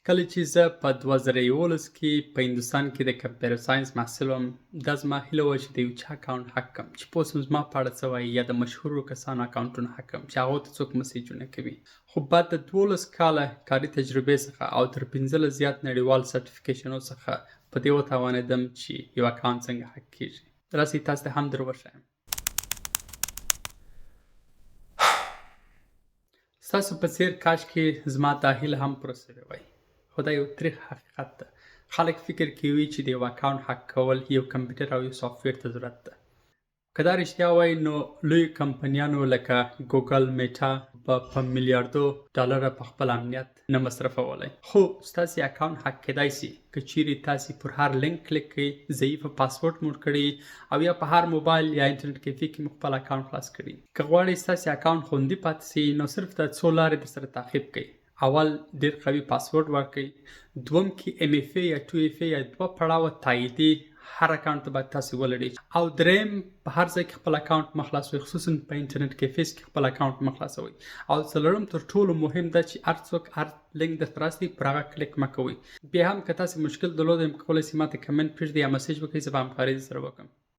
کله چې زه په 2011 کې په هندوستان کې د کمپیوټر ساينس محصل وم، دا زما هیله وه چې د یو چا اکاونټ هک کړم چې پوه سم زما په اړه څه وایي، یا د مشهورو کسانو اکاونټونه هک کړم چې هغو ته څوک مسیجونه کوي. خو بعد د 12 کاله کاري تجربې څخه او تر 15 زیات نړیوال سرټیفیکیشنو څخه په دې وتوانېدم چې یو اکاونټ څنګه هک کېږي. راسئ تاسو ته هم در وښایم. ستاسو په څېر کاش کې زما دا هیله هم پوره سوې وای. خو دا یو تریخ حقیقت ده. خلک فکر کوي چې د یو اکاونټ هک کول یو کمپیوټر او یو سافټویر ته ضرورت ده. که دا رښتیا وای نو لوی کمپنیانو لکه ګوګل، میټا په میلیاردو ډالره په خپل امنیت نه مصرفولی. خو ستاسې اکاونټ هک کیدای سي که چیرې تاسې پر هر لینک کلیک کړئ، ضعیفه پاسورډ موډ کړئ او یا په هر موبایل یا انټرنټ کیفې کې مو خپل اکاونټ خلاص کړي. که غواړئ ستاسې اکاونټ خوندي پاتې سي نو صرف دا څو لارې درسره تعقیب کړئ. اول ډېر قوي پاسورډ ورکړئ. دوم کې MFA یا 2FA یا 2 پړاوه تاییدي هر اکاونټ ته باید تاسې ولرئ. او دریم په هر ځای کې خپل اکاونټ مه خلاصوئ، خصوصا په انټرنټ کیفیز کې خپل اکاونټ مه خلاصوئ. او څلورم تر ټولو مهم دا چې هر څوک هر لینک درته راسي پر هغه کلیک مه کوئ. بیا هم که تاسې مشکل درلودی نو کولی سئ ماته کمنټ پرېږدئ یا مسیج وکړئ، زه به همکاري درسره وکړم.